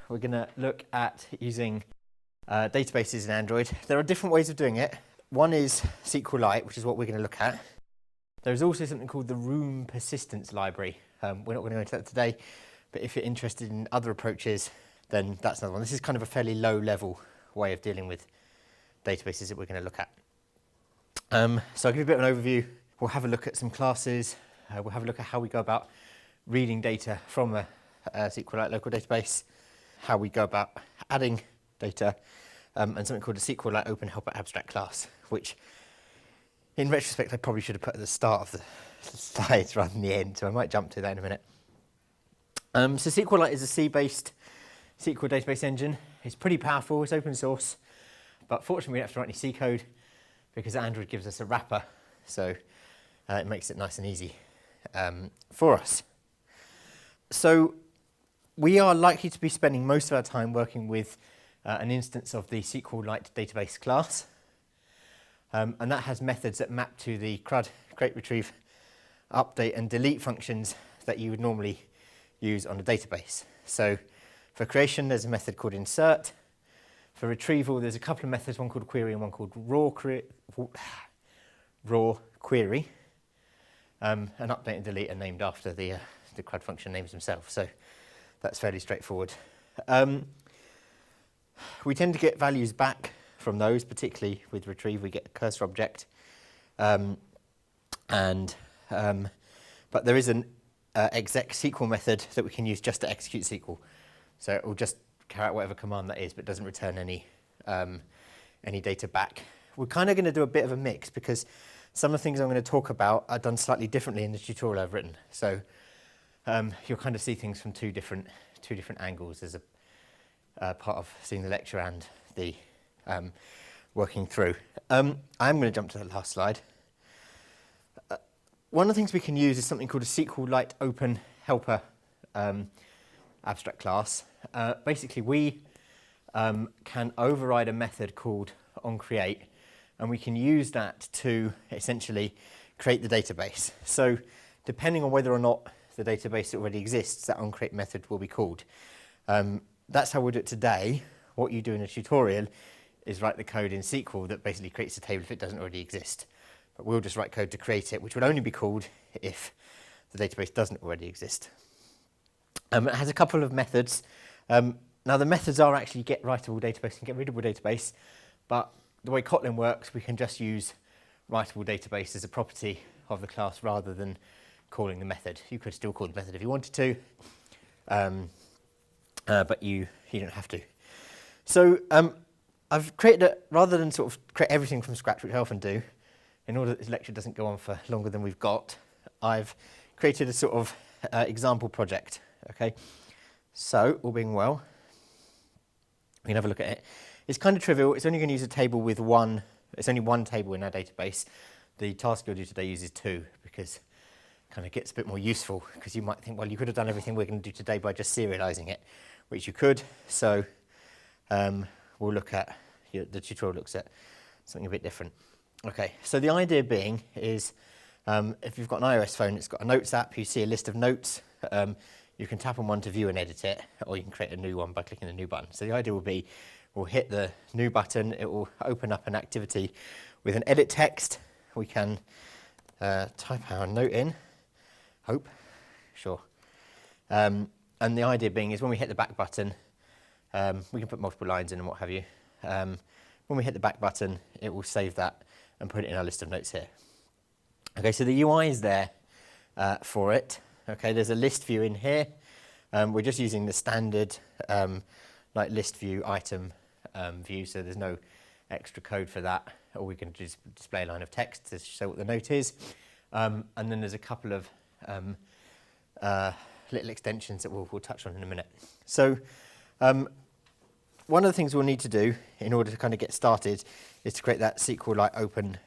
we're going to look at using databases in Android. There are different ways of doing it. One is SQLite, which is what we're going to look at. There's also something called the room persistence library. We're not going to go into that today, but if you're interested in other approaches, then that's another one. This is kind of a fairly low-level way of dealing with databases that we're going to look at. So I'll give you a bit of an overview. We'll have a look at some classes. We'll have a look at how we go about reading data from a SQLite local database, how we go about adding data, and something called a SQLite Open Helper Abstract class, which in retrospect I probably should have put at the start of the slides rather than the end, so I might jump to that in a minute. So SQLite is a C-based SQL database engine. It's pretty powerful, it's open source, but fortunately we don't have to write any C code because Android gives us a wrapper, so it makes it nice and easy for us. So we are likely to be spending most of our time working with an instance of the SQLite database class, and that has methods that map to the CRUD, create, retrieve, update and delete functions that you would normally use on a database. So for creation there's a method called insert. For retrieval there's a couple of methods, one called query and one called raw query. And update and delete are named after the CRUD function names themselves, so that's fairly straightforward. We tend to get values back from those, particularly with retrieve we get a cursor object. But there is an exec SQL method that we can use just to execute SQL. So it will just carry out whatever command that is, but doesn't return any data back. We're kind of going to do a bit of a mix because some of the things I'm going to talk about are done slightly differently in the tutorial I've written. So you'll kind of see things from two different angles as a part of seeing the lecture and the working through. I'm going to jump to the last slide. One of the things we can use is something called a SQLite Open Helper abstract class. Basically, we can override a method called onCreate, and we can use that to essentially create the database. So depending on whether or not the database already exists, that onCreate method will be called. That's how we'll do it today. What you do in a tutorial is write the code in SQL that basically creates a table if it doesn't already exist. But we'll just write code to create it, which will only be called if the database doesn't already exist. It has a couple of methods. Now the methods are actually get writable database and get readable database, but the way Kotlin works, we can just use writable database as a property of the class rather than calling the method. You could still call the method if you wanted to, but you don't have to. So I've created rather than sort of create everything from scratch, which I often do, in order that this lecture doesn't go on for longer than we've got, I've created a sort of example project. Okay, so all being well, we can have a look at it. It's kind of trivial. It's only going to use a table with one. It's only one table in our database. The task you'll do today uses two because it kind of gets a bit more useful, because you might think, well, you could have done everything we're going to do today by just serializing it, which you could. So we'll look at, the tutorial looks at something a bit different. Okay, so the idea being is if you've got an iOS phone, it's got a notes app, you see a list of notes. You can tap on one to view and edit it, or you can create a new one by clicking the new button. So the idea will be, we'll hit the new button, it will open up an activity with an edit text. We can type our note in, hope, sure. And the idea being is when we hit the back button, we can put multiple lines in and what have you. When we hit the back button, it will save that and put it in our list of notes here. Okay, so the UI is there for it. Okay, there's a list view in here. We're just using the standard like list view item view, so there's no extra code for that. Or we can just display a line of text to show what the note is. And then there's a couple of little extensions that we'll touch on in a minute. So one of the things we'll need to do in order to kind of get started is to create that SQLite Open,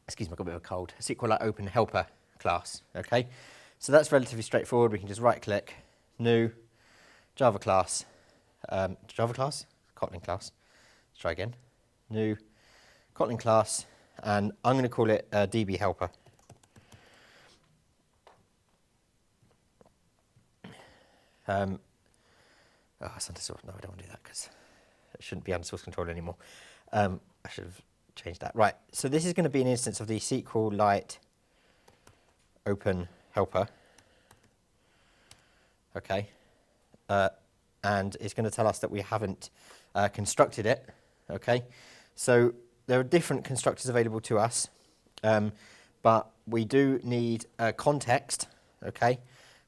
excuse me, I've got a bit of a cold, SQLite Open Helper class. Okay, so that's relatively straightforward. We can just right click, new, Java class, Kotlin class. Let's try again. New, Kotlin class, and I'm going to call it DB Helper. Oh, it's under source. No, I don't want to do that because it shouldn't be under source control anymore. I should have changed that. Right, so this is going to be an instance of the SQLite open helper. Okay, and it's going to tell us that we haven't constructed it. Okay, so there are different constructors available to us, but we do need context. Okay,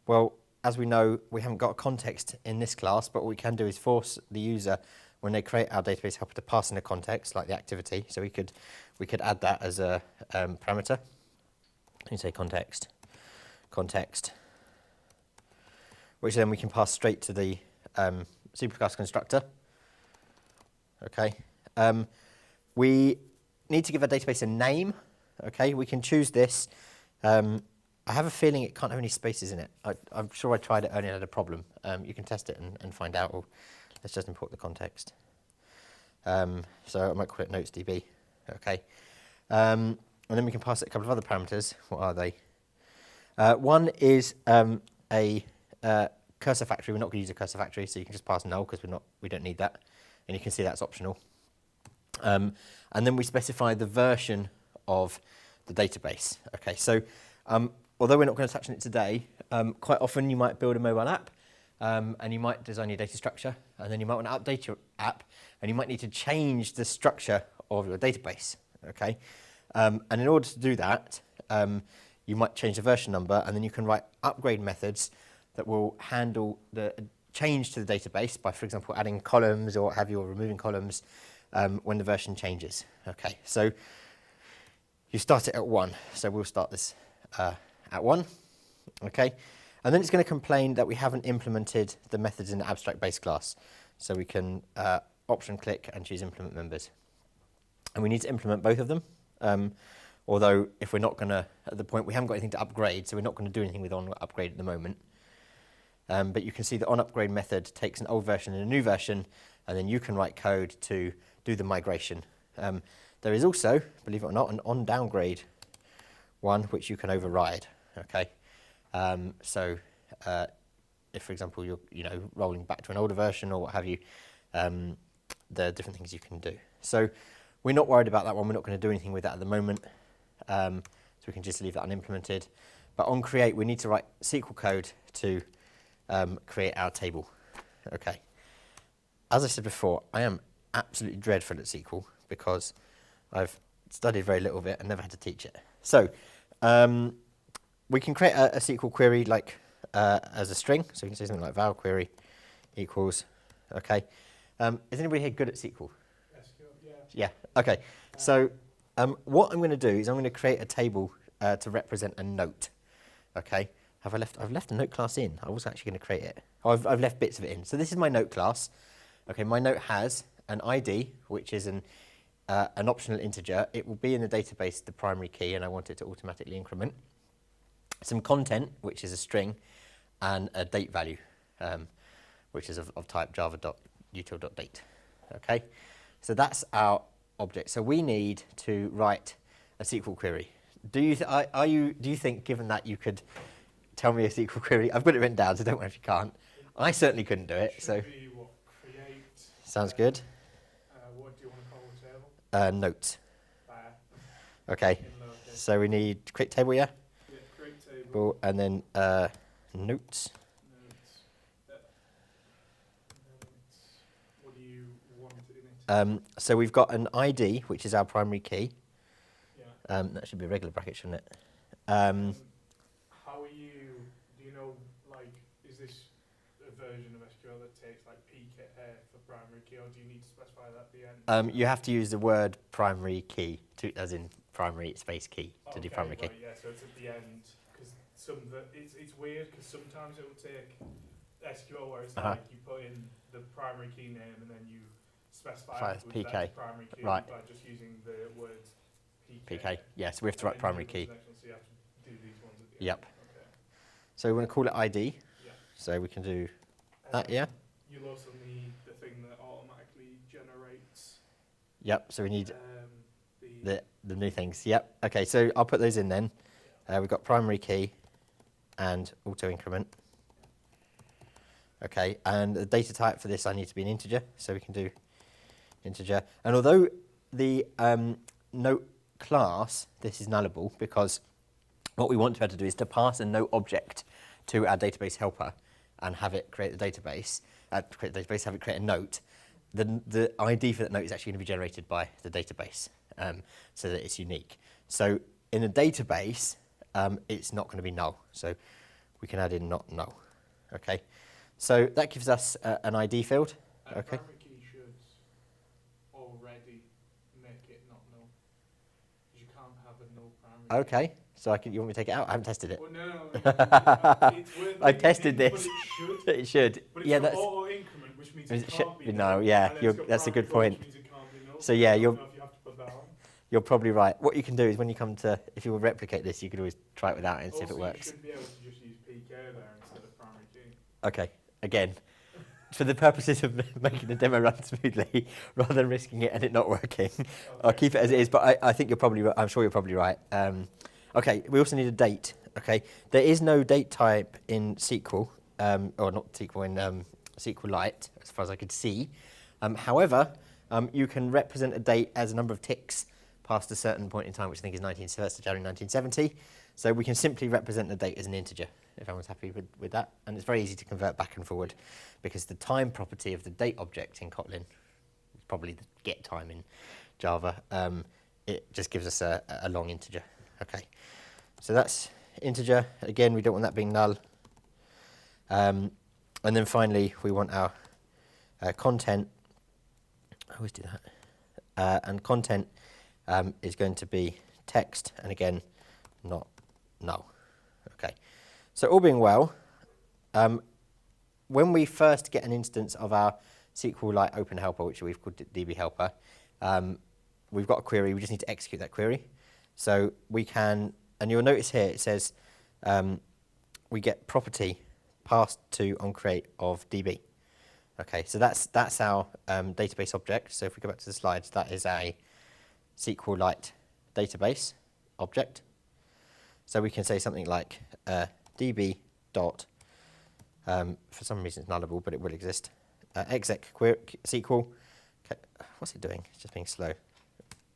well, as we know, we haven't got a context in this class, but what we can do is force the user, when they create our database helper, to pass in a context, like the activity. So we could add that as a parameter. You say context, which then we can pass straight to the superclass constructor. Okay. We need to give our database a name. Okay, we can choose this. I have a feeling it can't have any spaces in it. I'm sure I tried it earlier and had a problem. You can test it and find out, or let's just import the context. So I might call it notesdb. Okay. And then we can pass it a couple of other parameters. What are they? One is a cursor factory. We're not going to use a cursor factory, so you can just pass null because we don't need that. And you can see that's optional. And then we specify the version of the database. Okay, so although we're not going to touch on it today, quite often you might build a mobile app and you might design your data structure, and then you might want to update your app, and you might need to change the structure of your database. Okay, and in order to do that, you might change the version number, and then you can write upgrade methods that will handle the change to the database by, for example, adding columns or what have you, or removing columns when the version changes. Okay, so you start it at 1. So we'll start this at 1. Okay, and then it's going to complain that we haven't implemented the methods in the abstract base class. So we can option click and choose implement members. And we need to implement both of them. Although if we're not going to, at the point, we haven't got anything to upgrade, so we're not going to do anything with on upgrade at the moment. But you can see the on upgrade method takes an old version and a new version, and then you can write code to do the migration. There is also, believe it or not, an on downgrade one which you can override. Okay, so if, for example, you're rolling back to an older version or what have you, there are different things you can do. So we're not worried about that one. We're not going to do anything with that at the moment. So we can just leave that unimplemented. But on create, we need to write SQL code to create our table. Okay. As I said before, I am absolutely dreadful at SQL because I've studied very little of it and never had to teach it. So we can create a SQL query like as a string. So we can say something like val query equals. Okay. Is anybody here good at SQL? Yeah. Okay. So what I'm going to do is I'm going to create a table to represent a note. Okay. I've left a note class in. I was actually going to create it. Oh, I've left bits of it in. So this is my note class. Okay. My note has an ID, which is an optional integer. It will be in the database the primary key, and I want it to automatically increment. Some content, which is a string, and a date value, which is of type java.util.date. Okay. So that's our object. So we need to write a SQL query. Do you think, given that, you could tell me a SQL query? I've got it written down, so don't worry if you can't. I certainly couldn't do it. So be what, create. Sounds good. What do you want to call the table? Notes. There. Okay. So we need create table, yeah. Yeah, create table. And then notes. What do you want in it? So we've got an ID, which is our primary key. Yeah. That should be a regular bracket, shouldn't it? How are you, do you know, like, is this a version of SQL that takes like pk for primary key, or do you need to specify that at the end? You have to use the word primary key, as in primary space key, to do primary right, key. Yeah, so it's at the end, because it's weird, because sometimes it will take SQL where it's like you put in the primary key name and then you specify PK. that's primary key Right. by just using the words PK. PK, yes, we have to write primary key. So you have to do these ones at the Yep. end. Okay. So we want to call it ID. Yeah. So we can do that, yeah? You'll also need the thing that automatically generates Yep, so we need the the new things. Yep, okay, so I'll put those in then. We've got primary key and auto increment. Okay, and the data type for this I need to be an integer, so we can do integer. And although the note class, this is nullable because what we want to be able to do is to pass a note object to our database helper and have it create the database, have it create a note. The ID for that note is actually going to be generated by the database, so that it's unique. So in a database, it's not going to be null. So we can add in not null. Okay. So that gives us an ID field. Okay. Primary key should already make it not null. You can't have a null primary key. Okay. So you want me to take it out? I haven't tested it. Well, no. It's worth I tested thinking, this. But It should. But it's yeah, an that's. auto increment, which means it It can't be no, null. yeah, And then it's got that's a good primary point. key, which means it can't be null. So yeah, I don't you're know if you have to put that on. you're probably right. What you can do is when you come to, if you will replicate this, you could always try it without it and see if it Also, works. you should be able to just use PK there instead of primary key. Okay. Again, for the purposes of making the demo run smoothly, rather than risking it and it not working, I'll keep it as it is. But I think you're probably. I'm sure you're probably right. Okay. We also need a date. Okay. There is no date type in SQL, or not SQL in SQLite, as far as I could see. However, you can represent a date as a number of ticks past a certain point in time, which I think is 1st of January 1970. So we can simply represent the date as an integer, if everyone's happy with that. And it's very easy to convert back and forward, because the time property of the date object in Kotlin, probably the get time in Java, it just gives us a long integer. Okay, so that's integer. Again, we don't want that being null. And then finally, we want our content. I always do that. And content is going to be text, and again, not null. Okay. So all being well, when we first get an instance of our SQLite open helper, which we've called DB helper, we've got a query. We just need to execute that query. So we can, and you'll notice here it says we get property passed to onCreate of DB. Okay, so that's our database object. So if we go back to the slides, that is a SQLite database object. So we can say something like db dot, for some reason it's nullable, but it will exist, exec SQL, okay, what's it doing? It's just being slow,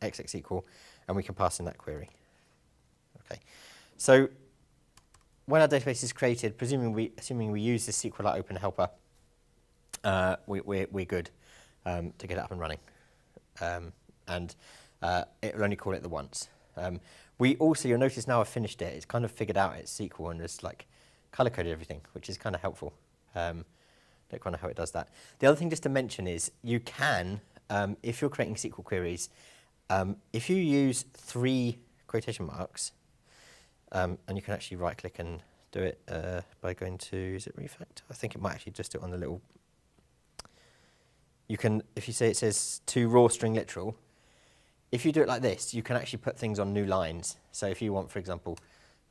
exec SQL, and we can pass in that query. Okay, so when our database is created, assuming we use this SQLite open helper, we're good to get it up and running, and it will only call it the once. We also, you'll notice now I've finished it, it's kind of figured out its SQL and just like color-coded everything, which is kind of helpful. Don't quite know how it does that. The other thing just to mention is you can, if you're creating SQL queries, if you use 3 quotation marks, and you can actually right-click and do it by going to, is it refactor? I think it might actually just do it on the little, you can, if you say it says to raw string literal, if you do it like this, you can actually put things on new lines. So if you want, for example,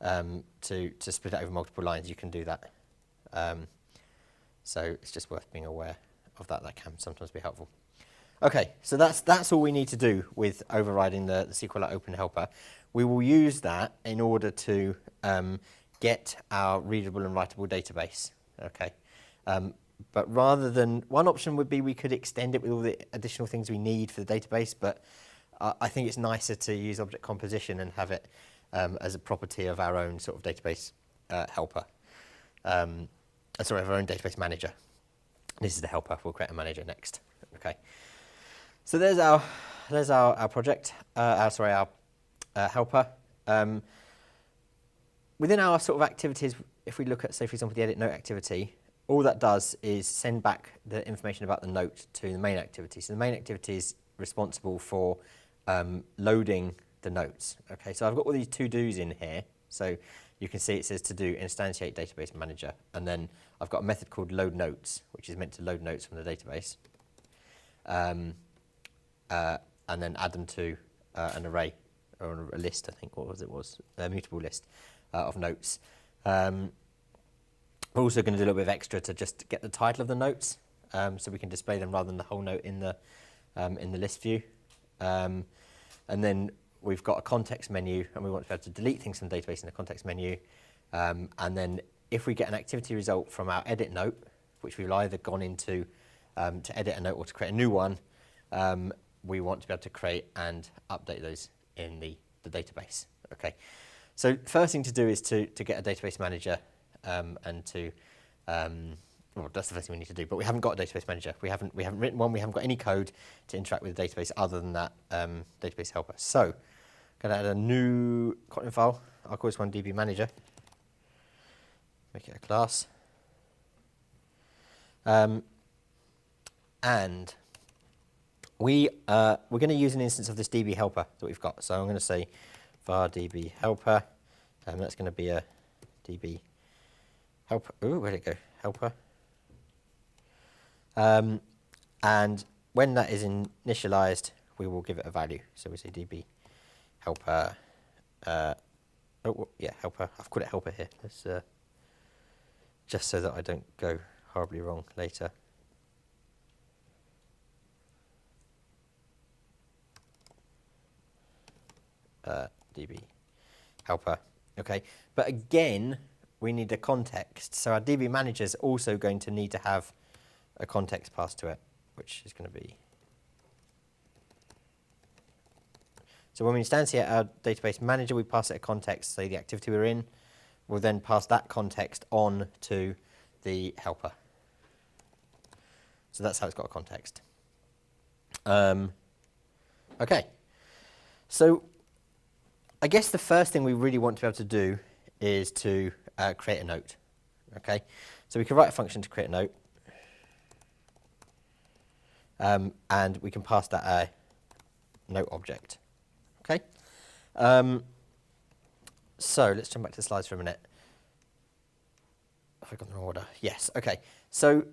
to split it over multiple lines, you can do that. So it's just worth being aware of that. That can sometimes be helpful. Okay, so that's all we need to do with overriding the SQLite open helper. We will use that in order to get our readable and writable database. Okay, but rather than, one option would be we could extend it with all the additional things we need for the database, but I think it's nicer to use object composition and have it as a property of our own sort of database helper. Sorry, of our own database manager. This is the helper. We'll create a manager next. Okay. So there's our project. Our helper. Within our sort of activities, if we look at, say, for example, the edit note activity, all that does is send back the information about the note to the main activity. So the main activity is responsible for loading the notes. Okay, so I've got all these to-dos in here. So you can see it says to do instantiate database manager, and then I've got a method called load notes, which is meant to load notes from the database, and then add them to an array or a list. I think a mutable list of notes. We're also going to do a little bit of extra to just get the title of the notes, so we can display them rather than the whole note in the list view. And then we've got a context menu, and we want to be able to delete things from the database in the context menu. And then if we get an activity result from our edit note which we've either gone into to edit a note or to create a new one, we want to be able to create and update those in the database. Okay. So first thing to do is to get a database manager and to well, that's the first thing we need to do. But we haven't got a database manager. We haven't written one. We haven't got any code to interact with the database other than that database helper. So I'm going to add a new Kotlin file. I'll call this one DB manager. Make it a class. And we're going to use an instance of this DB helper that we've got. So I'm going to say var DB helper. That's going to be a DB helper. Ooh, where'd it go? Helper. And when that is initialized, we will give it a value. So we say DB helper. Oh, yeah, helper. I've called it helper here. Let's, just so that I don't go horribly wrong later. DB helper. Okay, but again, we need a context. So our DB manager is also going to need to have a context passed to it, which is going to be. So when we instantiate our database manager, we pass it a context, say the activity we're in. We'll then pass that context on to the helper. So that's how it's got a context. Okay. So I guess the first thing we really want to be able to do is to create a note. Okay. So we can write a function to create a note. And we can pass that a note object. Okay. So let's jump back to the slides for a minute. Have I got the wrong order? Yes. Okay. So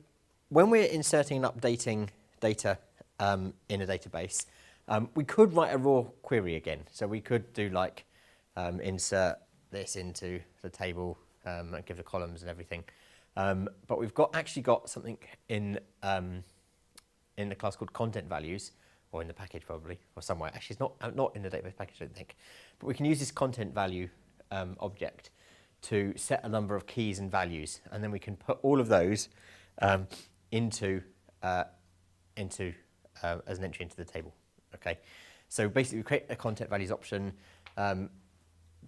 when we're inserting and updating data in a database, we could write a raw query again. So we could do like insert this into the table and give the columns and everything. But we've actually got something in the class called content values, or in the package probably, or somewhere. Actually, it's not in the database package, I don't think. But we can use this content value object to set a number of keys and values, and then we can put all of those into as an entry into the table. Okay, so basically we create a content values option.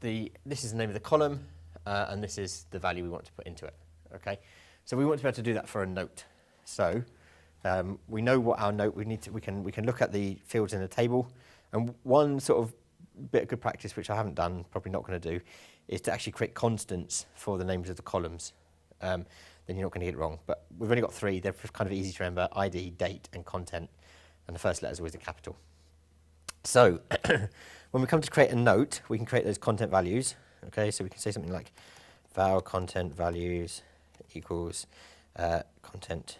This is the name of the column, and this is the value we want to put into it. Okay, so we want to be able to do that for a note. So we know what our note we need to. We can look at the fields in the table, and one sort of bit of good practice, which I haven't done, probably not going to do, is to actually create constants for the names of the columns. Then you're not going to get it wrong. But we've only got three. They're kind of easy to remember: ID, date, and content. And the first letter is always a capital. So when we come to create a note, we can create those content values. Okay, so we can say something like val content values equals content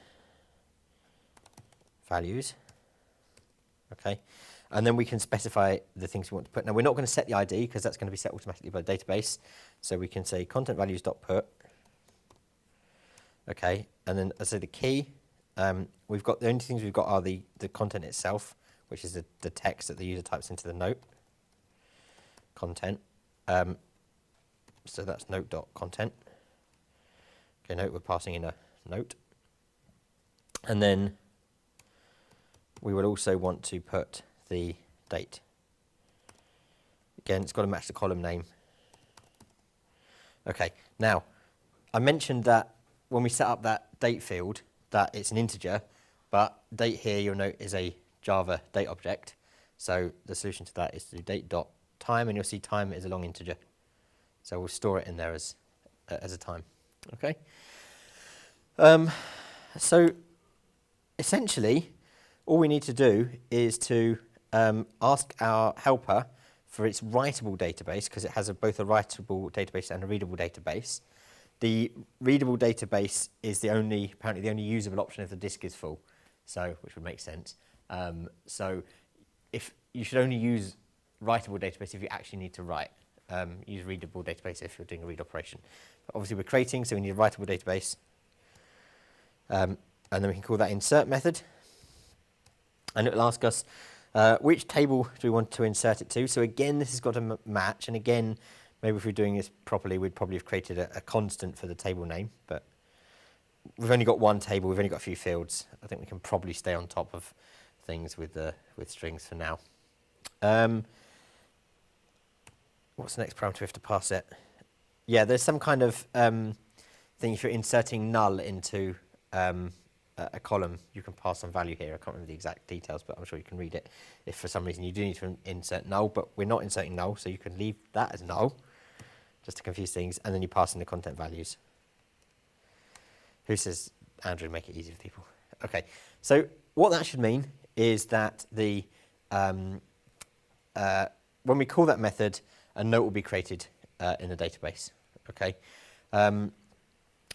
values. Okay, and then we can specify the things we want to put. Now we're not going to set the ID because that's going to be set automatically by the database. So we can say content values dot put. Okay, and then as I say the key, we've got the only things we've got are the content itself, which is the text that the user types into the note content. So that's note dot content. Okay, note, we're passing in a note, and then we will also want to put the date. Again, it's got to match the column name. Okay, now I mentioned that when we set up that date field, that it's an integer, but date here, you'll note, is a Java date object. So the solution to that is to do date dot time, and you'll see time is a long integer. So we'll store it in there as a time. Okay. So essentially, all we need to do is to ask our helper for its writable database, because it has both a writable database and a readable database. The readable database is apparently the only usable option if the disk is full, so which would make sense. So if you should only use writable database if you actually need to write. Use readable database if you're doing a read operation. But obviously we're creating, so we need a writable database. And then we can call that insert method. And it will ask us which table do we want to insert it to. So again, this has got to match. And again, maybe if we're doing this properly, we'd probably have created a constant for the table name. But we've only got one table, we've only got a few fields. I think we can probably stay on top of things with strings for now. What's the next parameter we have to pass it? Yeah, there's some kind of thing if you're inserting null into a column, you can pass some value here. I can't remember the exact details, but I'm sure you can read it if for some reason you do need to insert null, but we're not inserting null, so you can leave that as null, just to confuse things, and then you pass in the content values. Who says, Andrew, make it easy for people? Okay, so what that should mean is that the when we call that method, a note will be created in the database. Okay,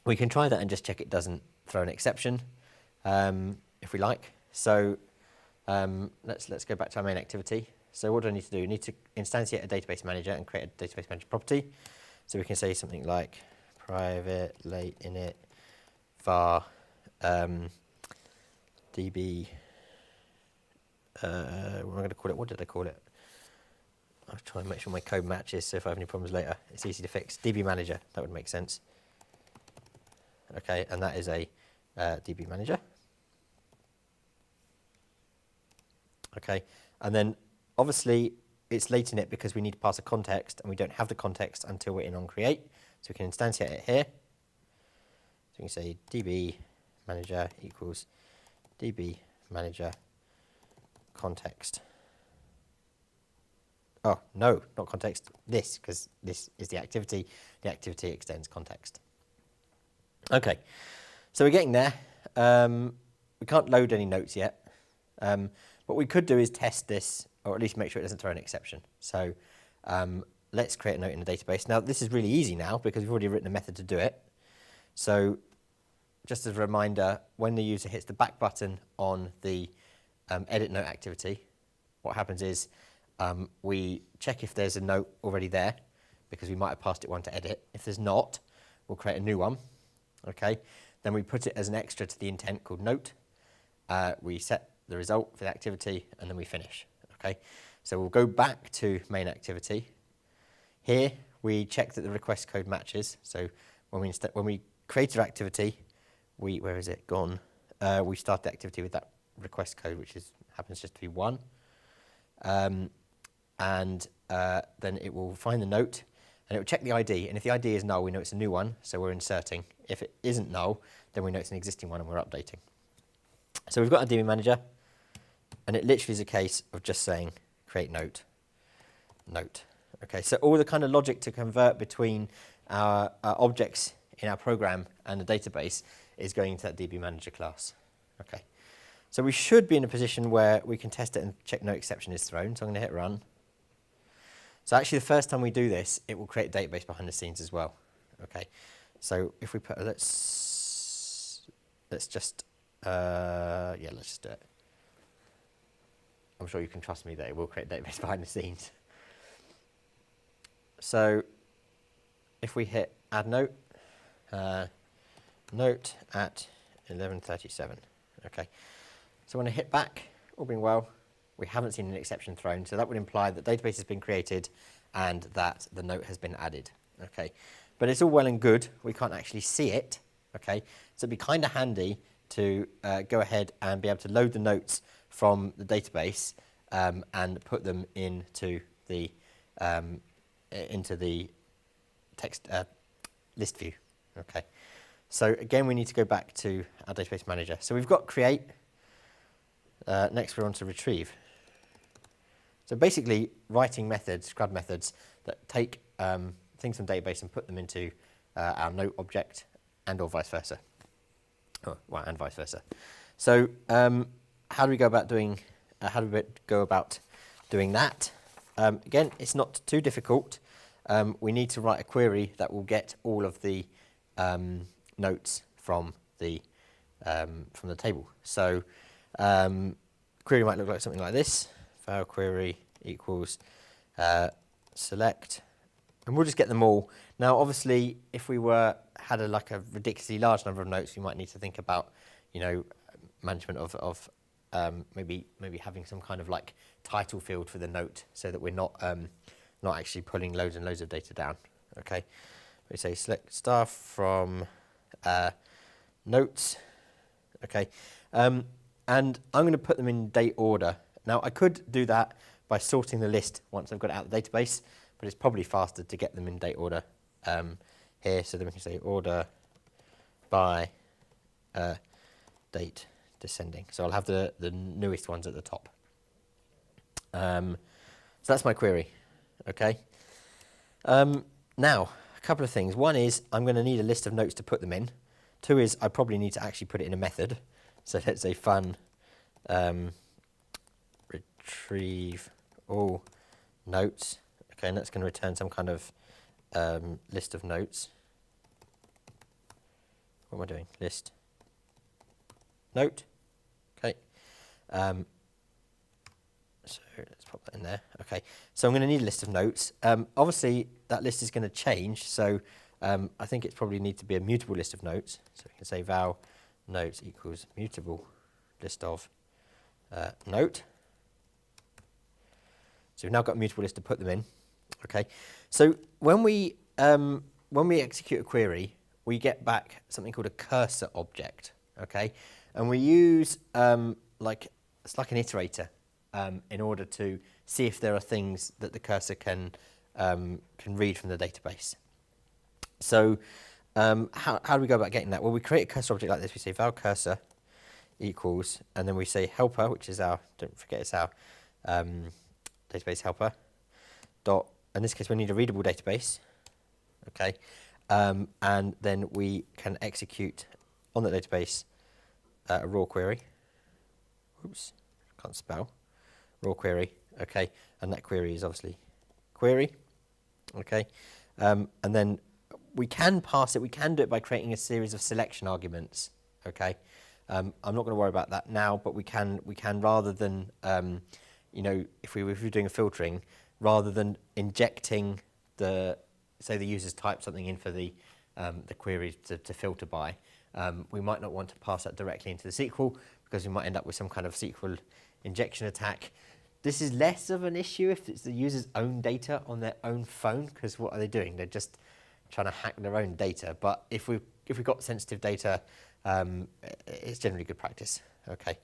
we can try that and just check it doesn't throw an exception, if we like. So let's go back to our main activity. So what do I need to do? I need to instantiate a database manager and create a database manager property. So we can say something like private late init var db. What am I going to call it? What did I call it? I'll try and make sure my code matches, so if I have any problems later, it's easy to fix. DB manager, that would make sense. Okay, and that is a DB manager. Okay, and then obviously it's late in it because we need to pass a context, and we don't have the context until we're in on create. So we can instantiate it here. So we can say DB manager equals DB manager context. Oh, no, not context, this, because this is the activity. The activity extends context. Okay, so we're getting there. We can't load any notes yet. What we could do is test this, or at least make sure it doesn't throw an exception. So let's create a note in the database. Now, this is really easy now because we've already written a method to do it. So just as a reminder, when the user hits the back button on the edit note activity, what happens is we check if there's a note already there, because we might have passed it one to edit. If there's not, we'll create a new one. Okay, then we put it as an extra to the intent called note. We set the result for the activity, and then we finish. Okay, so we'll go back to main activity. Here we check that the request code matches. So when we create our activity, where is it gone? We start the activity with that request code, which happens just to be 1. And then it will find the note, and it will check the ID. And if the ID is null, we know it's a new one, so we're inserting. If it isn't null, then we know it's an existing one, and we're updating. So we've got a DB manager, and it literally is a case of just saying create note, note. Okay, so all the kind of logic to convert between our objects in our program and the database is going into that DB manager class. Okay, so we should be in a position where we can test it and check no exception is thrown. So I'm going to hit run. So actually, the first time we do this, it will create a database behind the scenes as well. Okay, so if we put let's just do it. I'm sure you can trust me that it will create a database behind the scenes. So if we hit add note, note at 11:37. Okay, so when I hit back, all being well, we haven't seen an exception thrown, so that would imply that database has been created and that the note has been added. Okay, but it's all well and good. We can't actually see it. Okay, so it'd be kind of handy to go ahead and be able to load the notes from the database and put them into the text list view. Okay, so again, we need to go back to our database manager. So we've got create. Next, we're on to retrieve. So basically, writing methods, CRUD methods, that take things from database and put them into our note object, and or vice versa. Oh, well, and vice versa. So how do we go about doing? That? Again, it's not too difficult. We need to write a query that will get all of the notes from the table. So query might look like something like this. File query equals select, and we'll just get them all. Now, obviously, if we had a ridiculously large number of notes, we might need to think about, management of maybe having some kind of title field for the note, so that we're not actually pulling loads and loads of data down. Okay, we say select star from notes. Okay, and I'm going to put them in date order. Now I could do that by sorting the list once I've got it out of the database, but it's probably faster to get them in date order here. So then we can say order by date descending. So I'll have the newest ones at the top. So that's my query. Okay. Now, a couple of things. One is I'm going to need a list of notes to put them in. Two is I probably need to actually put it in a method. So let's say fun retrieve all notes. Okay, and that's going to return some kind of list of notes. What am I doing? List note. Okay. So let's pop that in there. Okay, so I'm going to need a list of notes. Obviously, that list is going to change, so I think it probably needs to be a mutable list of notes. So we can say val notes equals mutable list of note. So we've now got a mutable list to put them in. Okay, so when we execute a query, we get back something called a cursor object. Okay, and we use it's like an iterator. In order to see if there are things that the cursor can read from the database. So how do we go about getting that? Well, we create a cursor object like this. We say val cursor equals, and then we say helper, which is our, don't forget it's our database helper, dot, in this case we need a readable database, okay, and then we can execute on that database a raw query. Oops, can't spell. Raw query, okay, and that query is obviously query, okay, and then we can pass it, we can do it by creating a series of selection arguments, okay. I'm not going to worry about that now, but we can rather than, if we're doing a filtering, rather than injecting say the user's typed something in for the query to filter by, we might not want to pass that directly into the SQL because we might end up with some kind of SQL injection attack. This is less of an issue if it's the user's own data on their own phone, because what are they doing? They're just trying to hack their own data. But if we've got sensitive data, it's generally good practice. Okay.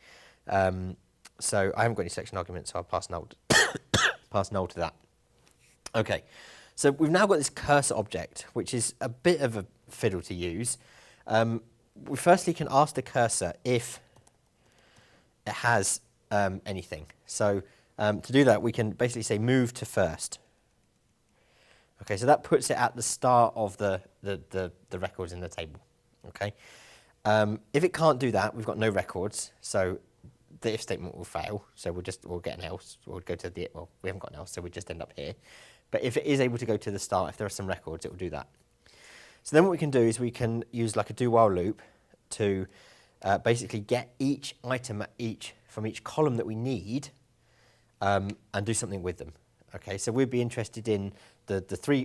So I haven't got any selection arguments, so I'll pass null to that. Okay. So we've now got this cursor object, which is a bit of a fiddle to use. We firstly can ask the cursor if it has anything. So to do that, we can basically say move to first. Okay, so that puts it at the start of the records in the table. Okay, if it can't do that, we've got no records, so the if statement will fail. So we'll get an else. We'll go to the we haven't got an else, so we just end up here. But if it is able to go to the start, if there are some records, it will do that. So then what we can do is we can use like a do while loop to basically get each item from each column that we need and do something with them. Okay, so we'd be interested in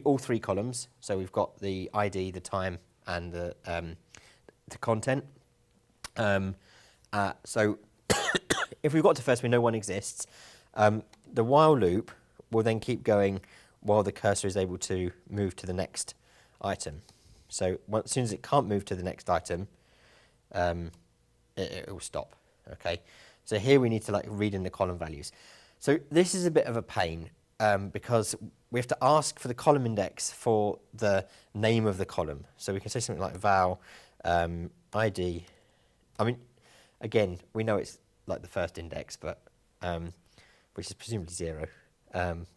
all three columns. So we've got the ID, the time, and the content. So if we've got to first, we know one exists. The while loop will then keep going while the cursor is able to move to the next item. So as soon as it can't move to the next item, it will stop. Okay, so here we need to read in the column values. So this is a bit of a pain because we have to ask for the column index for the name of the column. So we can say something like val ID. I mean, again, we know it's like the first index, but which is presumably 0,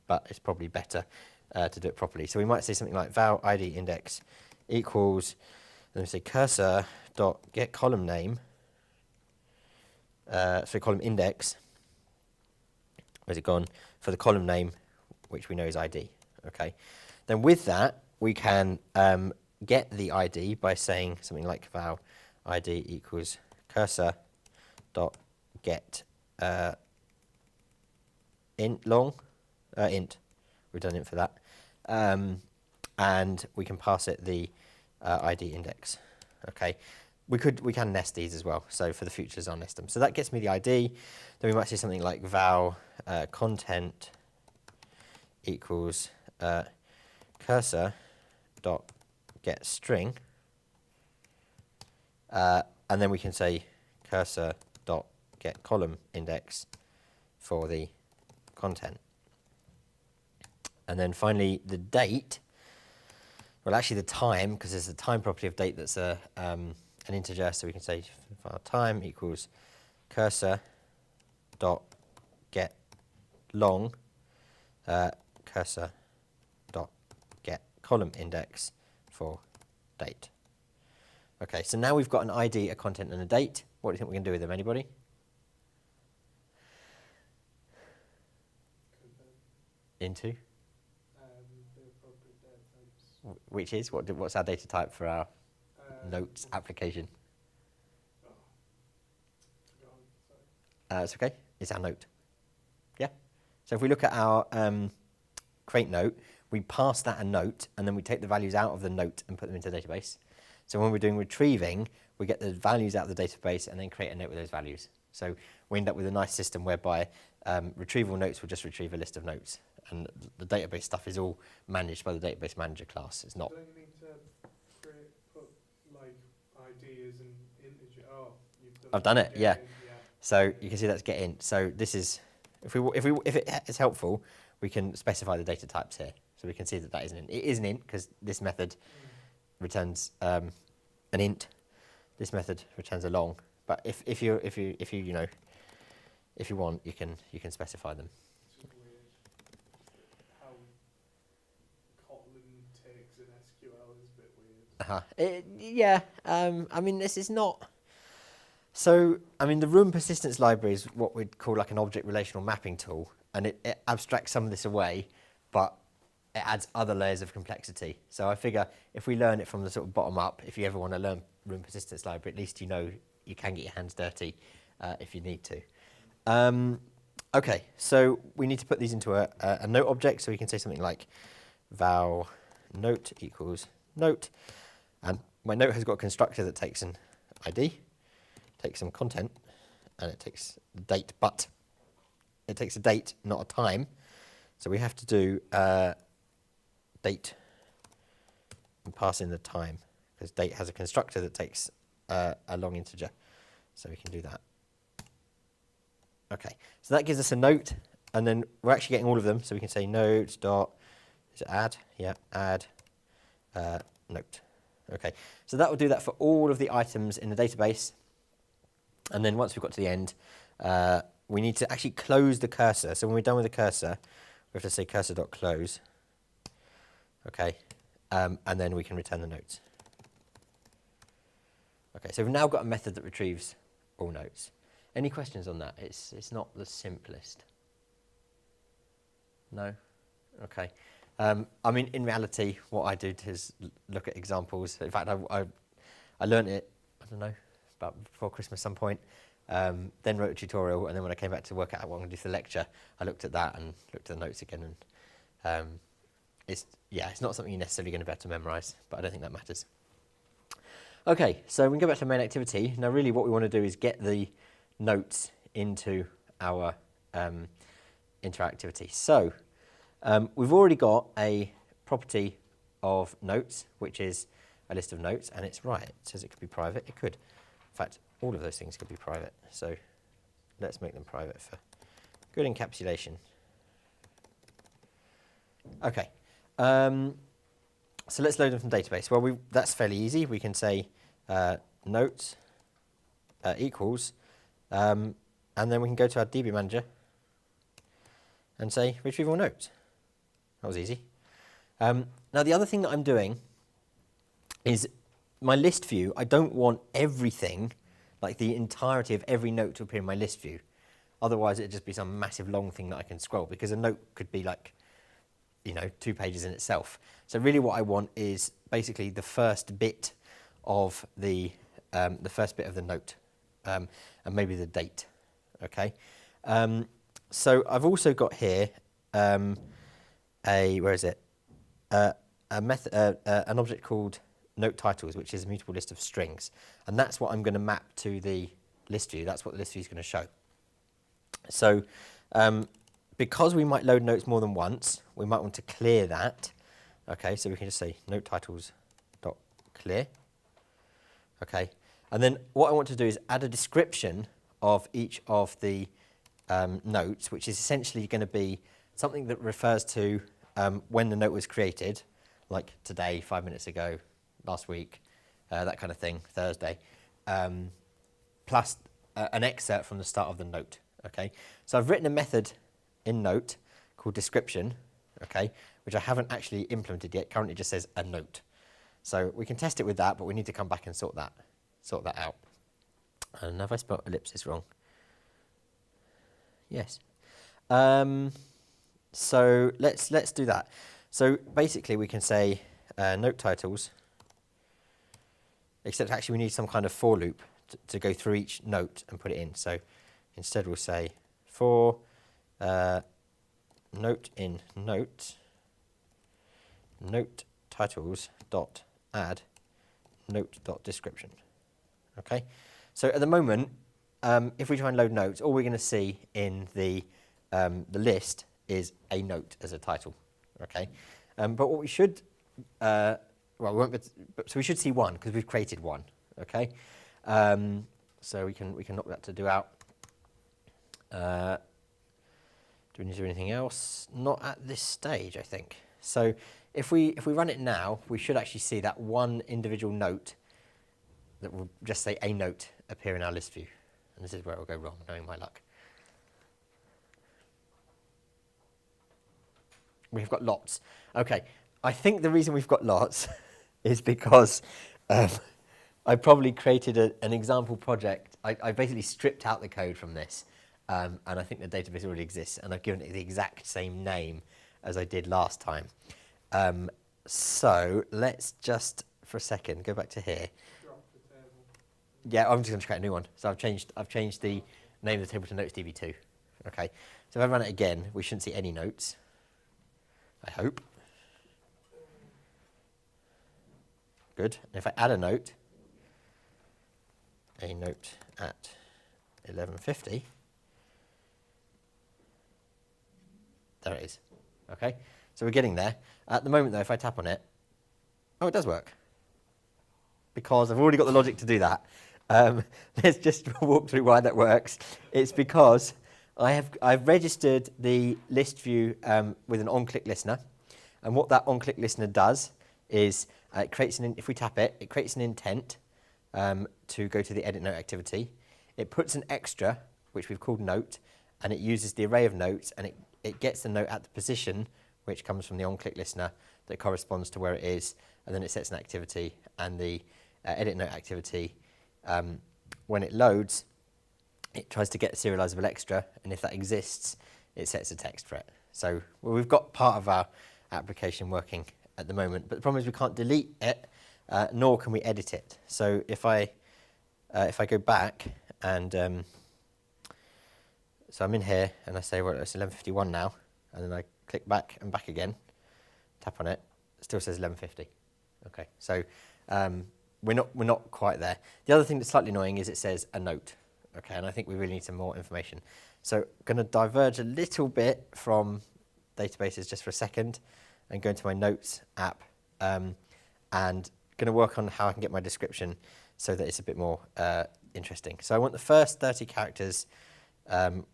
but it's probably better to do it properly. So we might say something like val ID index equals, then we say cursor dot get column name. Column index. Where's it gone? For the column name, which we know is ID. Okay. Then with that, we can get the ID by saying something like val ID equals cursor dot get int long int. We've done int for that, and we can pass it the ID index. Okay. We can nest these as well. So for the futures, I'll nest them. So that gets me the ID. Then we might say something like val content equals cursor dot get string. And then we can say cursor dot get column index for the content. And then finally the date, well actually the time, because there's a time property of date that's an integer, so we can say time equals cursor dot get long cursor dot get column index for date. Okay, so now we've got an ID, a content, and a date. What do you think we can do with them? Anybody? Into? The appropriate data types. Which is? What's our data type for our notes application? Oh, sorry. It's okay. It's our note. Yeah? So if we look at our create note, we pass that a note, and then we take the values out of the note and put them into the database. So when we're doing retrieving, we get the values out of the database and then create a note with those values. So we end up with a nice system whereby retrieval notes will just retrieve a list of notes, and the database stuff is all managed by the database manager class. It's not. Don't you need to put like ID as an integer? Oh, I've done it. Yeah. Yeah. So you can see that's get in. So this is, if it is helpful, we can specify the data types here. So we can see that that is an int. It is an int because this method returns an int. This method returns a long. But if you want, you can specify them. It's just weird how Kotlin takes an SQL is a bit weird. Yeah. I mean, this is not. So, I mean, the room persistence library is what we'd call like an object relational mapping tool, and it abstracts some of this away, but it adds other layers of complexity. So I figure if we learn it from the sort of bottom up, if you ever want to learn room persistence library, at least you know you can get your hands dirty if you need to. Okay, so we need to put these into a note object, so we can say something like val note equals note, and my note has got a constructor that takes an ID, takes some content, and it takes the date, but it takes a date, not a time. So we have to do date and pass in the time, because date has a constructor that takes a long integer. So we can do that. Okay, so that gives us a note, and then we're actually getting all of them. So we can say note dot, is it add? Yeah, add note. Okay, so that will do that for all of the items in the database. And then once we've got to the end, we need to actually close the cursor. So when we're done with the cursor, we have to say cursor.close. Okay, and then we can return the notes. Okay, so we've now got a method that retrieves all notes. Any questions on that? It's not the simplest. No? Okay. I mean, in reality, what I did is look at examples. In fact, I learned it, I don't know, about before Christmas some point, then wrote a tutorial, and then when I came back to work out what I'm going to do for the lecture, I looked at that and looked at the notes again, and it's not something you're necessarily going to be able to memorise, but I don't think that matters. Okay, so we can go back to the main activity. Now really what we want to do is get the notes into our activity. So we've already got a property of notes, which is a list of notes, and it's right. It says it could be private. It could. In fact, all of those things could be private. So let's make them private for good encapsulation. Okay. So let's load them from database. Well, that's fairly easy. We can say notes equals, and then we can go to our DB manager and say retrieve all notes. That was easy. Now the other thing that I'm doing is my list view. I don't want everything, like the entirety of every note, to appear in my list view. Otherwise, it'd just be some massive long thing that I can scroll, because a note could be like, 2 pages in itself. So really what I want is basically the first bit of the first bit of the note, and maybe the date. Okay. So I've also got here an object called note titles, which is a mutable list of strings, and that's what I'm going to map to the list view. That's what the list view is going to show. So because we might load notes more than once, we might want to clear that. Okay, so we can just say note titles dot clear. Okay, And then what I want to do is add a description of each of the notes, which is essentially going to be something that refers to when the note was created, like today, 5 minutes ago, last week, that kind of thing, Thursday, plus an excerpt from the start of the note. Okay, so I've written a method in Note called description, okay, which I haven't actually implemented yet. Currently, it just says a note. So we can test it with that, but we need to come back and sort that out. And have I spelled ellipsis wrong? Yes. So let's do that. So basically, we can say note titles, except actually we need some kind of for loop to go through each note and put it in. So instead, we'll say for note in note titles dot add note dot description. Okay, so at the moment, if we try and load notes, all we're going to see in the list is a note as a title. Okay, but what we should well, we won't. So we should see one because we've created one. Okay, so we can knock that to do out. Do we need to do anything else? Not at this stage, I think. So if we run it now, we should actually see that one individual note that will just say a note appear in our list view. And this is where it will go wrong, knowing my luck. We've got lots. Okay, I think the reason we've got lots is because I probably created an example project. I basically stripped out the code from this. And I think the database already exists, and I've given it the exact same name as I did last time. So let's just, for a second, go back to here. Yeah, I'm just going to create a new one. So I've changed the name of the table to notes db2. Okay, so if I run it again, we shouldn't see any notes, I hope. Good. And if I add a note at 11:50, there it is. Okay, so we're getting there. At the moment, though, if I tap on it, oh, it does work. Because I've already got the logic to do that. Let's just walk through why that works. It's because I've registered the list view with an on-click listener, and what that on-click listener does is it creates if we tap it, it creates an intent to go to the edit note activity. It puts an extra, which we've called note, and it uses the array of notes, and it gets the note at the position, which comes from the on-click listener, that corresponds to where it is, and then it sets an activity, and the edit note activity, when it loads, it tries to get a serializable extra, and if that exists, it sets a text for it. So we've got part of our application working at the moment, but the problem is we can't delete it, nor can we edit it. So if I go back and so I'm in here and I say, well, it's 11:51 now, and then I click back and back again, tap on it, it still says 11:50. Okay, so we're not quite there. The other thing that's slightly annoying is it says a note. Okay, and I think we really need some more information. So I'm going to diverge a little bit from databases just for a second and go into my Notes app and going to work on how I can get my description so that it's a bit more interesting. So I want the first 30 characters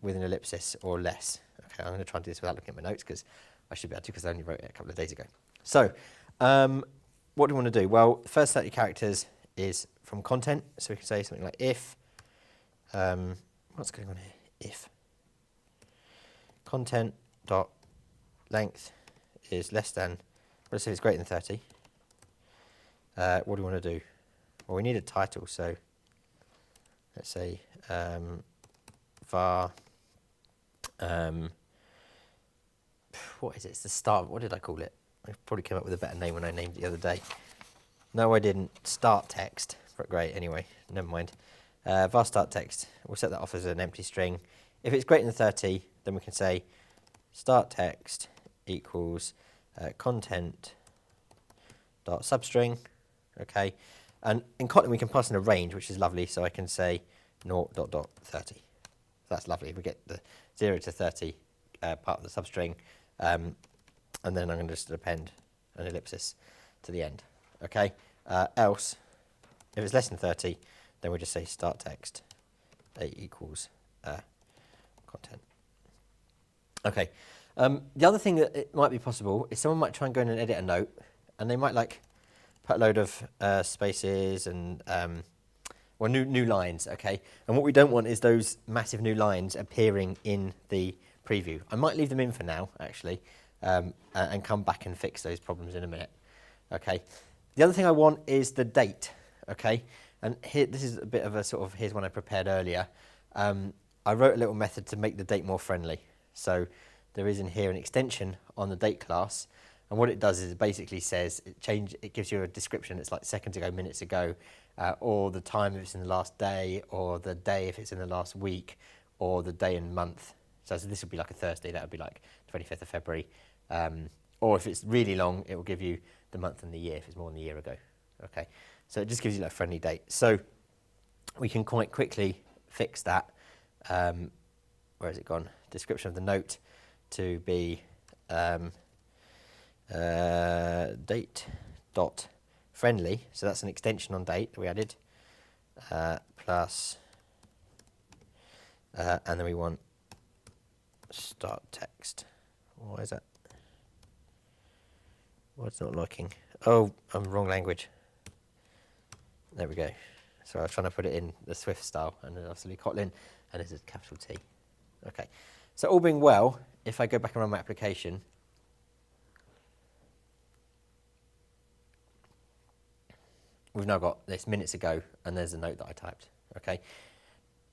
with an ellipsis or less. Okay, I'm going to try and do this without looking at my notes because I should be able to because I only wrote it a couple of days ago. So what do we want to do? Well, the first 30 characters is from content. So we can say something like if, what's going on here? If content dot length is less than, let's say it's greater than 30. What do we want to do? Well, we need a title, so let's say var, what is it? It's the start, what did I call it? I probably came up with a better name when I named it the other day. No, I didn't. Start text, but great, anyway, never mind. Var start text, we'll set that off as an empty string. If it's greater than 30, then we can say start text equals content dot substring, okay? And in Kotlin we can pass in a range, which is lovely, so I can say 0.30. That's lovely. We get the 0 to 30 part of the substring, and then I'm going to just append an ellipsis to the end, okay? Else, if it's less than 30, then we'll just say start text date equals content. Okay. The other thing that it might be possible is someone might try and go in and edit a note, and they might like put a load of spaces and well, new lines, okay? And what we don't want is those massive new lines appearing in the preview. I might leave them in for now, actually, and come back and fix those problems in a minute, okay? The other thing I want is the date, okay? And here, this is a bit of a sort of, here's one I prepared earlier. I wrote a little method to make the date more friendly. So there is in here an extension on the date class, and what it does is it basically says, it gives you a description, it's like seconds ago, minutes ago, or the time if it's in the last day, or the day if it's in the last week, or the day and month. So this would be like a Thursday, that would be like 25th of February. Or if it's really long, it will give you the month and the year, if it's more than a year ago. Okay, so it just gives you that friendly date. So we can quite quickly fix that. Where has it gone? Description of the note to be date dot friendly. So that's an extension on date that we added. Plus, and then we want start text. Why is that? Well, it's not liking. Oh, I'm wrong language. There we go. So I was trying to put it in the Swift style, and then obviously Kotlin, and this is capital T. Okay. So all being well, if I go back and run my application, we've now got this minutes ago, and there's a note that I typed. Okay.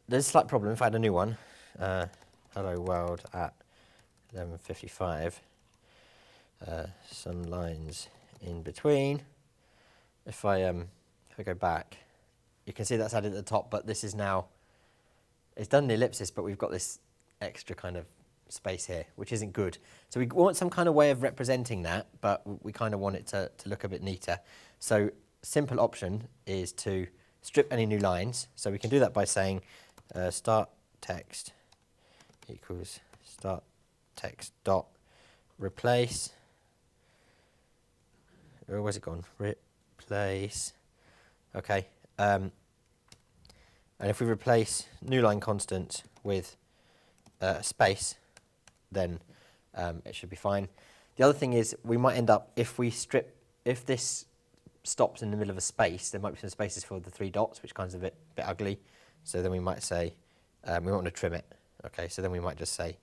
There's a slight problem. If I had a new one, hello world at 11:55. Some lines in between. If I go back, you can see that's added at the top, but this is now, it's done the ellipsis, but we've got this extra kind of space here, which isn't good. So we want some kind of way of representing that, but we kind of want it to look a bit neater. So simple option is to strip any new lines. So we can do that by saying start text equals start text dot replace. Where's it gone? Replace. Okay. And if we replace new line constant with a space, then it should be fine. The other thing is we might end up, if this stops in the middle of a space, there might be some spaces for the 3 dots, which kind of a bit ugly. So then we might say, we want to trim it. Okay, so then we might just say,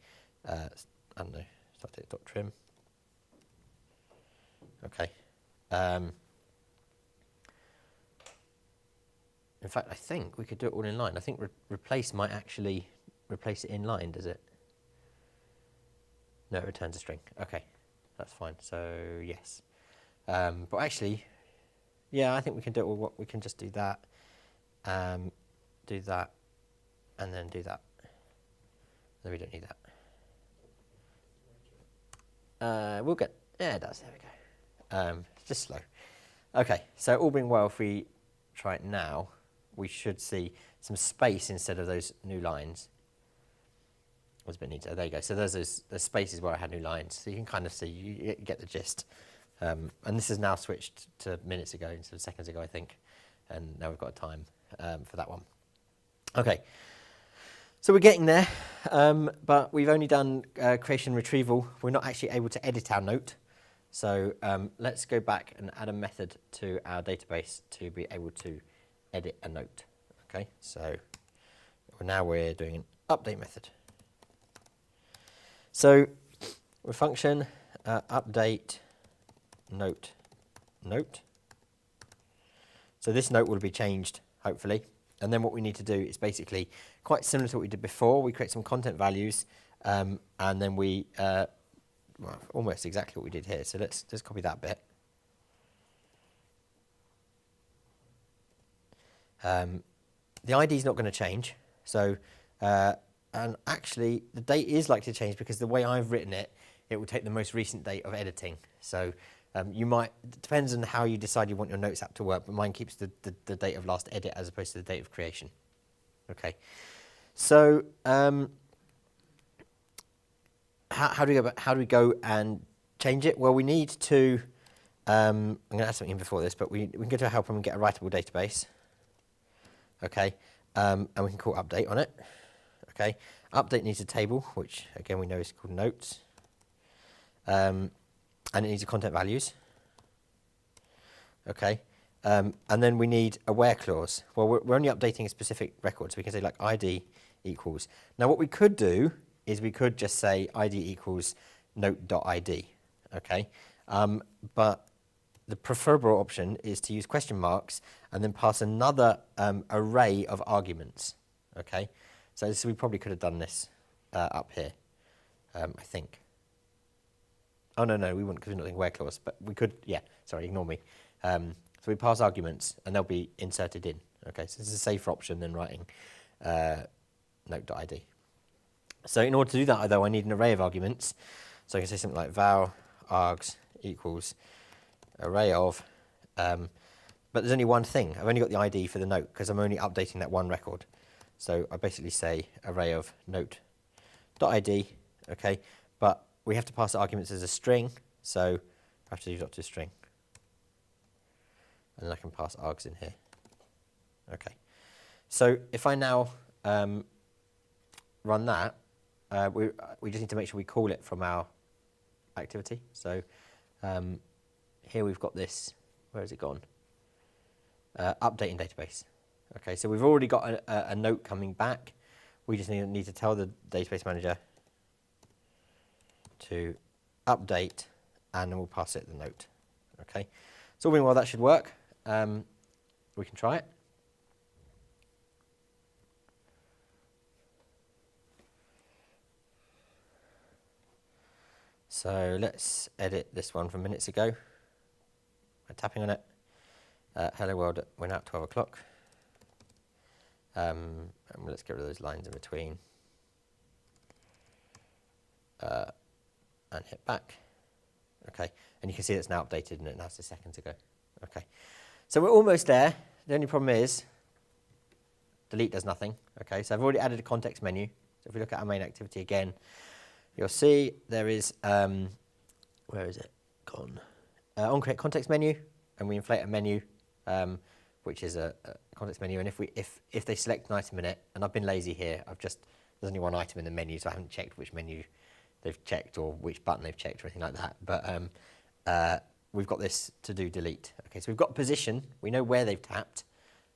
I don't know, start it dot trim. Okay. In fact, I think we could do it all in line. I think replace might actually replace it in line, does it? No, it returns a string. Okay, that's fine. So yes, but actually, yeah, I think we can do it all. We can just do that, and then do that. Then we don't need that. We'll get. Yeah, it does. There we go. It's just slow. Okay, so all being well, if we try it now, we should see some space instead of those new lines. It was a bit neater. There you go. So there's those spaces where I had new lines. So you can kind of see, you get the gist. And this is now switched to minutes ago instead of seconds ago, I think. And now we've got a time for that one. Okay. So we're getting there, but we've only done creation and retrieval. We're not actually able to edit our note. So let's go back and add a method to our database to be able to edit a note. Okay, so now we're doing an update method. So with function update note. So this note will be changed, hopefully. And then what we need to do is basically quite similar to what we did before. We create some content values, and then we well, almost exactly what we did here. So let's just copy that bit. The ID is not going to change. So, and actually, the date is likely to change because the way I've written it, it will take the most recent date of editing. So you might, it depends on how you decide you want your notes app to work, but mine keeps the date of last edit as opposed to the date of creation. Okay. So, how do we go and change it? Well, we need to. I'm going to add something in before this, but we can go to our helper and get a writable database. okay, and we can call update on it, okay. Update needs a table, which again we know is called notes, and it needs a content values, okay. And then we need a where clause. Well, we're only updating a specific record, so we can say like ID equals. Now what we could do is we could just say ID equals note.id, okay? But the preferable option is to use question marks and then pass another array of arguments, okay? So we probably could have done this up here, I think. Oh, no, we wouldn't because we're not doing where clause, but we could, yeah, sorry, ignore me. So we pass arguments and they'll be inserted in, okay? So this is a safer option than writing note.id. So in order to do that, though, I need an array of arguments. So I can say something like val args equals array of, but there's only one thing. I've only got the ID for the note because I'm only updating that one record. So I basically say array of note.id, okay? But we have to pass the arguments as a string, so I have to do .toString. And then I can pass args in here. Okay. So if I now run that, we just need to make sure we call it from our activity. So here we've got this, where has it gone? Updating database. Okay, so we've already got a note coming back. We just need to tell the database manager to update, and then we'll pass it the note. Okay, so all being well, that should work. We can try it. So let's edit this one from minutes ago by tapping on it. Hello world, we're now at 12 o'clock. And let's get rid of those lines in between. And hit back. Okay, and you can see it's now updated and it now says seconds ago. Okay, so we're almost there. The only problem is delete does nothing. Okay, so I've already added a context menu. So if we look at our main activity again, you'll see there is, where is it gone? On create context menu, and we inflate a menu, which is a context menu. And if they select an item in it, and I've been lazy here, there's only one item in the menu, so I haven't checked which menu they've checked or which button they've checked or anything like that. But we've got this to do delete. Okay, so we've got position. We know where they've tapped.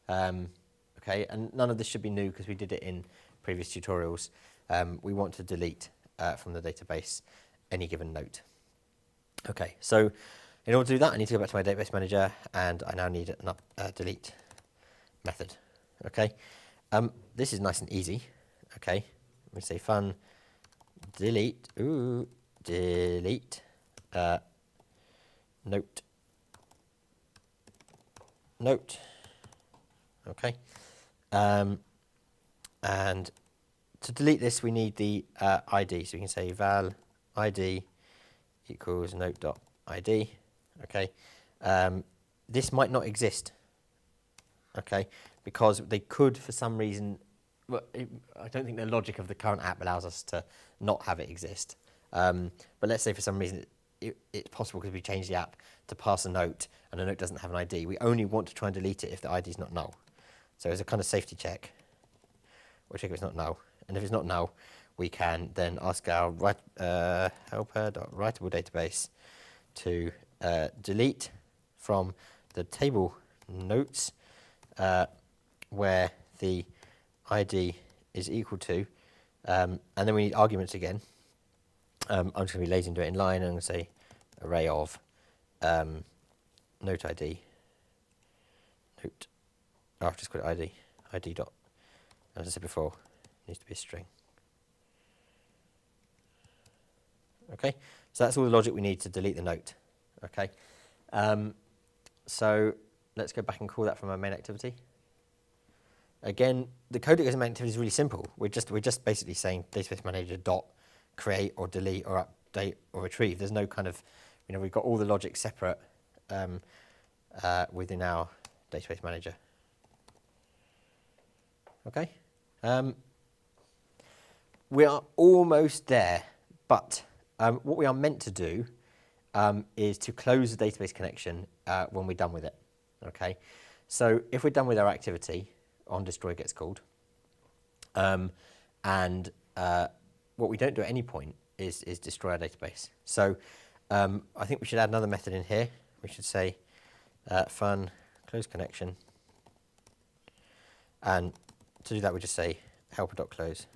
Okay, and none of this should be new because we did it in previous tutorials. We want to delete from the database any given note. Okay, so in order to do that, I need to go back to my database manager, and I now need an delete method. Okay, this is nice and easy. Okay, we say fun delete. Delete note. Okay, and to delete this, we need the ID. So we can say val ID equals note.id. Okay, this might not exist. Okay, because they could, for some reason, well, I don't think the logic of the current app allows us to not have it exist. But let's say for some reason it's possible because we changed the app to pass a note and the note doesn't have an ID. We only want to try and delete it if the ID is not null. So as a kind of safety check, we'll check if it's not null. And if it's not null, we can then ask our helper.writable database to delete from the table notes where the ID is equal to, and then we need arguments again. I'm just going to be lazy and do it in line, and I'm going to say array of note ID, note, oh, I've just got ID, ID dot, as I said before, it needs to be a string. Okay, so that's all the logic we need to delete the note. Okay, so let's go back and call that from our main activity. Again, the code that goes in main activity is really simple. We're just basically saying database manager dot create or delete or update or retrieve. There's no kind of, we've got all the logic separate within our database manager. Okay, we are almost there, but what we are meant to do is to close the database connection when we're done with it. Okay, so if we're done with our activity, on destroy gets called. And what we don't do at any point is destroy our database. So I think we should add another method in here. We should say fun close connection. And to do that, we just say helper.close.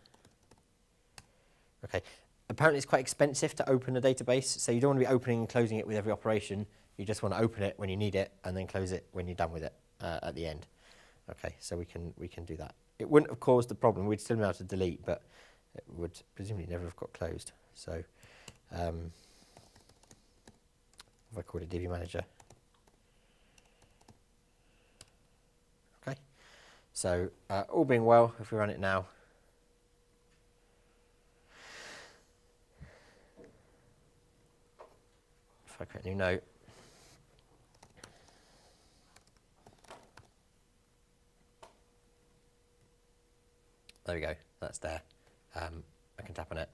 Okay. Apparently, it's quite expensive to open a database, so you don't want to be opening and closing it with every operation. You just want to open it when you need it, and then close it when you're done with it at the end. Okay, so we can do that. It wouldn't have caused the problem. We'd still be able to delete, but it would presumably never have got closed. So if I call it DB manager. Okay, so all being well, if we run it now. If I create a new note. There we go, that's there. I can tap on it,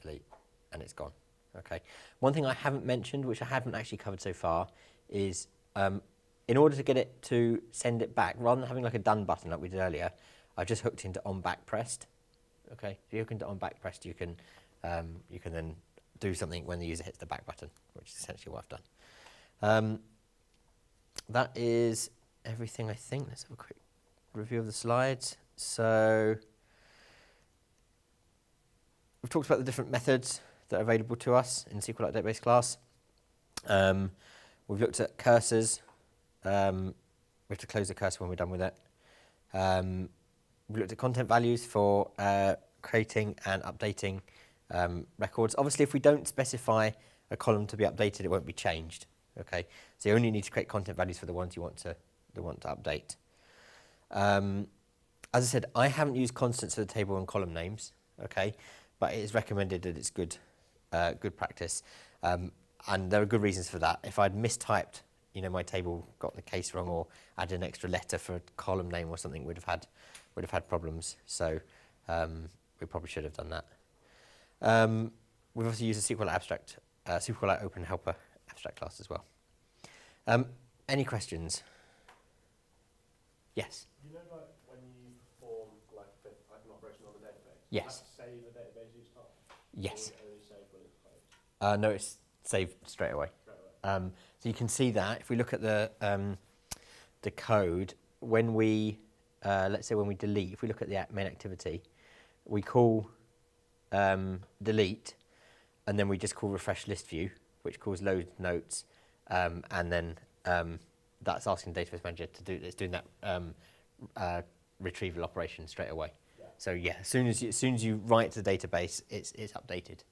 delete, and it's gone. Okay. One thing I haven't mentioned, which I haven't actually covered so far, is in order to get it to send it back, rather than having like a done button like we did earlier, I've just hooked into on back pressed. Okay, if you hook into on back pressed, you can then do something when the user hits the back button, which is essentially what I've done. That is everything, I think. Let's have a quick review of the slides. So we've talked about the different methods that are available to us in SQLite database class. We've looked at cursors. We have to close the cursor when we're done with it. We've looked at content values for creating and updating records. Obviously, if we don't specify a column to be updated, it won't be changed. Okay, so you only need to create content values for the ones you want to update. As I said, I haven't used constants for the table and column names. Okay, but it is recommended that it's good practice, and there are good reasons for that. If I'd mistyped, my table, got the case wrong, or added an extra letter for a column name or something, we'd have had problems. So we probably should have done that. We've also used a SQLite Open Helper abstract class as well. Any questions? Yes. You know, like when you perform like an operation on the database, yes. You have to save a database each time? Yes. Or will it only save when it's closed? No, it's saved straight away. So you can see that if we look at the code, when we let's say when we delete, if we look at the main activity, we call delete, and then we just call refresh list view, which calls load notes, and then that's asking the database manager to do. It's doing that retrieval operation straight away. Yeah. So yeah, as soon as you write to the database, it's updated.